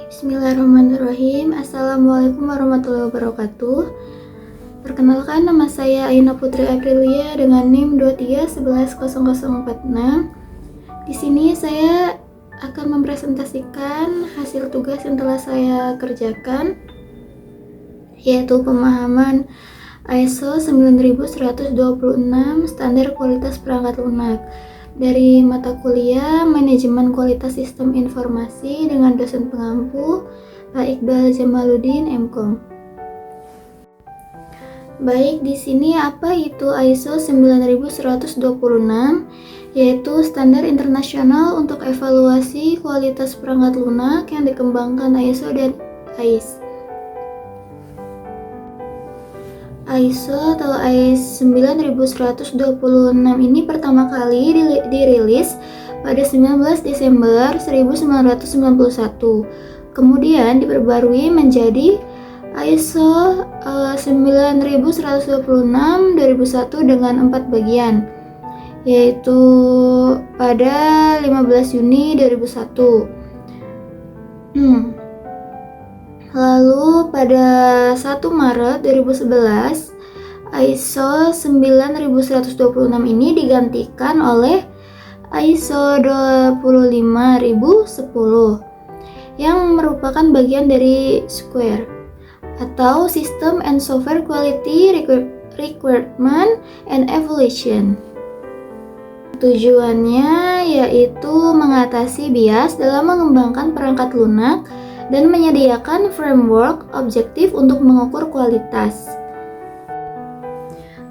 Bismillahirrahmanirrahim. Assalamualaikum warahmatullahi wabarakatuh. Perkenalkan, nama saya Aina Putri Aprilia dengan NIM 23110046. Di sini saya akan mempresentasikan hasil tugas yang telah saya kerjakan, yaitu pemahaman ISO 9126 standar kualitas perangkat lunak dari mata kuliah Manajemen Kualitas Sistem Informasi dengan dosen pengampu Pak Iqbal Jamaluddin MKom. Baik, di sini apa itu ISO 9126? Yaitu standar internasional untuk evaluasi kualitas perangkat lunak yang dikembangkan ISO dan AIS. ISO atau AIS 9126 ini pertama kali dirilis pada 19 Desember 1991. Kemudian diperbarui menjadi ISO 9126 2001 dengan 4 bagian, yaitu pada 15 Juni 2001. Lalu pada 1 Maret 2011, ISO 9126 ini digantikan oleh ISO 25010 yang merupakan bagian dari SQUARE atau System and Software Quality Requirement and Evaluation. Tujuannya yaitu mengatasi bias dalam mengembangkan perangkat lunak dan menyediakan framework objektif untuk mengukur kualitas.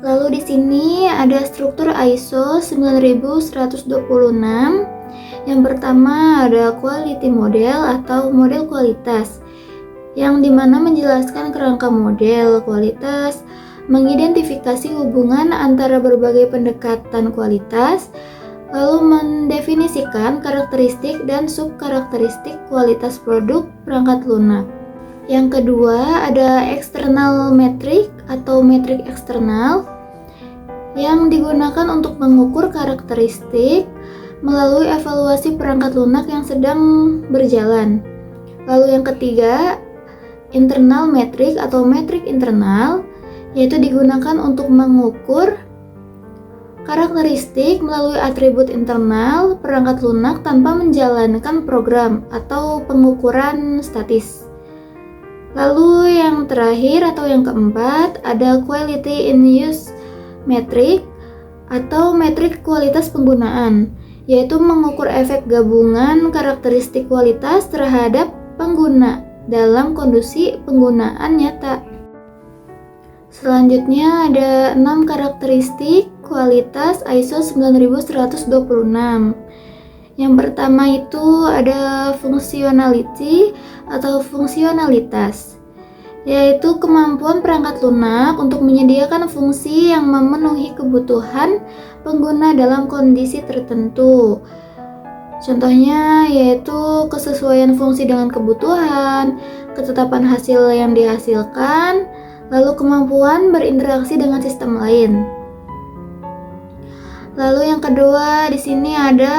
Lalu di sini ada struktur ISO 9126. Yang pertama ada quality model atau model kualitas, yang dimana menjelaskan kerangka model kualitas, mengidentifikasi hubungan antara berbagai pendekatan kualitas, lalu mendefinisikan karakteristik dan subkarakteristik kualitas produk perangkat lunak. Yang kedua ada external metric atau metrik eksternal yang digunakan untuk mengukur karakteristik melalui evaluasi perangkat lunak yang sedang berjalan. Lalu yang ketiga internal metric atau metrik internal, yaitu digunakan untuk mengukur karakteristik melalui atribut internal perangkat lunak tanpa menjalankan program atau pengukuran statis. Lalu yang terakhir atau yang keempat ada quality in use metric atau metrik kualitas penggunaan, yaitu mengukur efek gabungan karakteristik kualitas terhadap pengguna dalam kondisi penggunaan nyata. Selanjutnya ada 6 karakteristik kualitas ISO 9126. Yang pertama itu ada functionality atau fungsionalitas, yaitu kemampuan perangkat lunak untuk menyediakan fungsi yang memenuhi kebutuhan pengguna dalam kondisi tertentu. Contohnya yaitu kesesuaian fungsi dengan kebutuhan, ketetapan hasil yang dihasilkan, lalu kemampuan berinteraksi dengan sistem lain. Lalu yang kedua di sini ada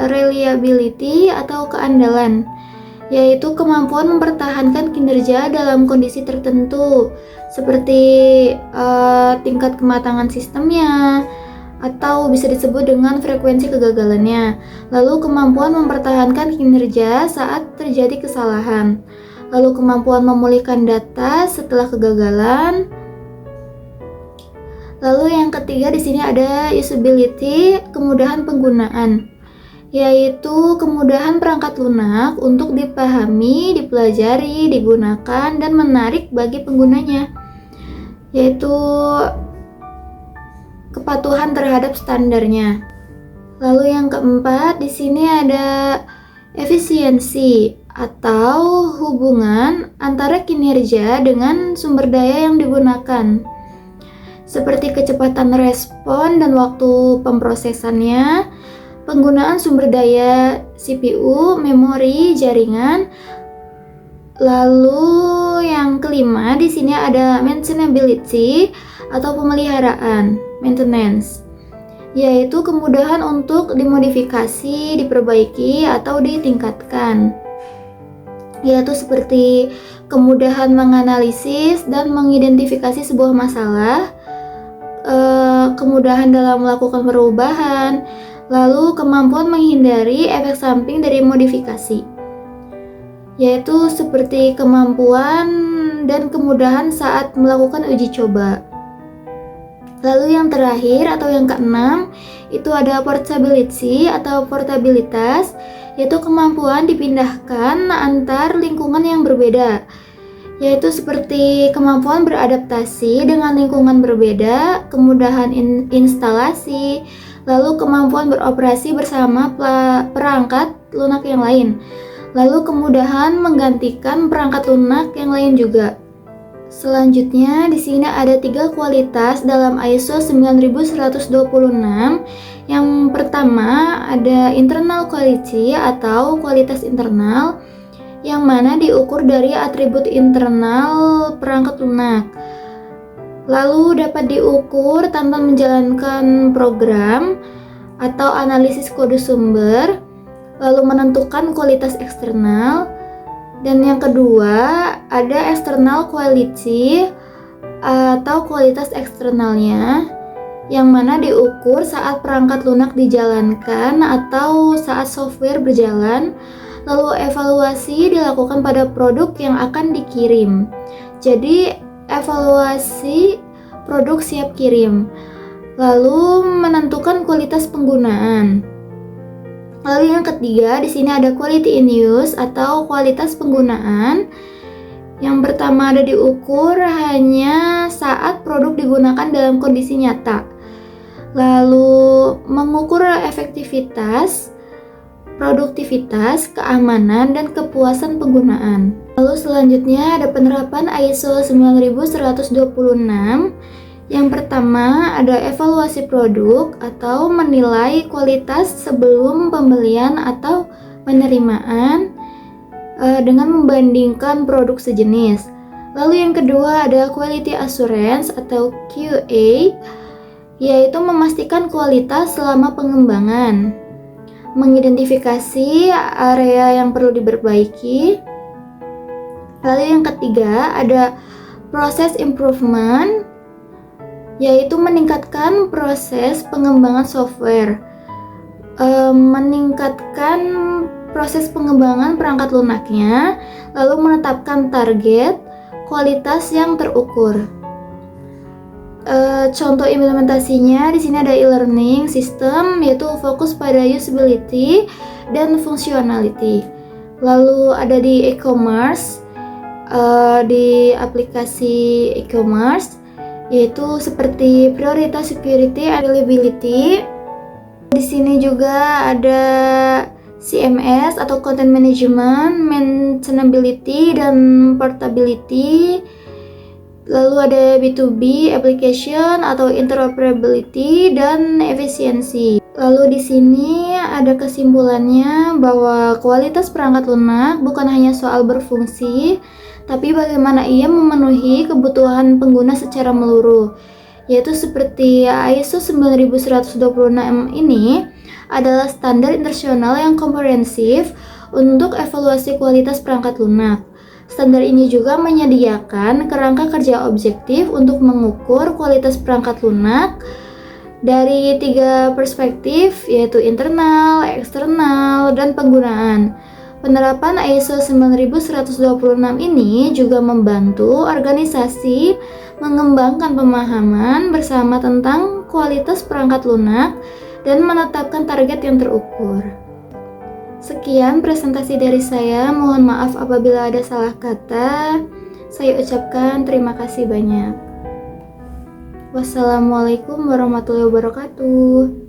reliability atau keandalan, yaitu kemampuan mempertahankan kinerja dalam kondisi tertentu, seperti tingkat kematangan sistemnya, atau bisa disebut dengan frekuensi kegagalannya. Lalu kemampuan mempertahankan kinerja saat terjadi kesalahan. Lalu kemampuan memulihkan data setelah kegagalan. Lalu yang ketiga di sini ada usability, kemudahan penggunaan, yaitu kemudahan perangkat lunak untuk dipahami, dipelajari, digunakan, dan menarik bagi penggunanya, yaitu kepatuhan terhadap standarnya. Lalu yang keempat di sini ada efisiensi atau hubungan antara kinerja dengan sumber daya yang digunakan, seperti kecepatan respon dan waktu pemrosesannya, penggunaan sumber daya CPU, memori, jaringan. Lalu yang kelima di sini ada maintainability atau pemeliharaan, maintenance, yaitu kemudahan untuk dimodifikasi, diperbaiki, atau ditingkatkan. yaitu seperti kemudahan menganalisis dan mengidentifikasi sebuah masalah, kemudahan dalam melakukan perubahan, lalu kemampuan menghindari efek samping dari modifikasi, yaitu seperti kemampuan dan kemudahan saat melakukan uji coba. Lalu yang terakhir atau yang keenam itu ada portability atau portabilitas, yaitu kemampuan dipindahkan antar lingkungan yang berbeda, yaitu seperti kemampuan beradaptasi dengan lingkungan berbeda, kemudahan instalasi, lalu kemampuan beroperasi bersama perangkat lunak yang lain, lalu kemudahan menggantikan perangkat lunak yang lain juga. Selanjutnya, di sini ada 3 kualitas dalam ISO 9126. Yang pertama ada internal quality atau kualitas internal, yang mana diukur dari atribut internal perangkat lunak. Lalu dapat diukur tanpa menjalankan program atau analisis kode sumber, lalu menentukan kualitas eksternal. Dan yang kedua ada external quality atau kualitas eksternalnya, yang mana diukur saat perangkat lunak dijalankan atau saat software berjalan, lalu evaluasi dilakukan pada produk yang akan dikirim. Jadi evaluasi produk siap kirim, lalu menentukan kualitas penggunaan. Lalu yang ketiga, di sini ada quality in use atau kualitas penggunaan. Yang pertama ada diukur hanya saat produk digunakan dalam kondisi nyata. Lalu mengukur efektivitas, produktivitas, keamanan, dan kepuasan penggunaan. Lalu selanjutnya ada penerapan ISO 9126. Yang pertama ada evaluasi produk atau menilai kualitas sebelum pembelian atau penerimaan dengan membandingkan produk sejenis. Lalu yang kedua ada quality assurance atau QA, yaitu memastikan kualitas selama pengembangan, mengidentifikasi area yang perlu diperbaiki. Lalu yang ketiga ada process improvement, yaitu meningkatkan proses pengembangan software, meningkatkan proses pengembangan perangkat lunaknya, lalu menetapkan target kualitas yang terukur. Contoh implementasinya di sini ada e-learning system, yaitu fokus pada usability dan functionality. Lalu ada di e-commerce, di aplikasi e-commerce, yaitu seperti prioritas security and reliability. Di sini juga ada CMS atau content management, maintainability, dan portability. Lalu ada B2B application atau interoperability dan efisiensi. Lalu di sini ada kesimpulannya bahwa kualitas perangkat lunak bukan hanya soal berfungsi, tapi bagaimana ia memenuhi kebutuhan pengguna secara menyeluruh, yaitu seperti ISO 9126 ini adalah standar internasional yang komprehensif untuk evaluasi kualitas perangkat lunak. Standar ini juga menyediakan kerangka kerja objektif untuk mengukur kualitas perangkat lunak dari 3 perspektif, yaitu internal, eksternal, dan penggunaan. Penerapan ISO 9126 ini juga membantu organisasi mengembangkan pemahaman bersama tentang kualitas perangkat lunak dan menetapkan target yang terukur. Sekian presentasi dari saya, mohon maaf apabila ada salah kata. Saya ucapkan terima kasih banyak. Wassalamualaikum warahmatullahi wabarakatuh.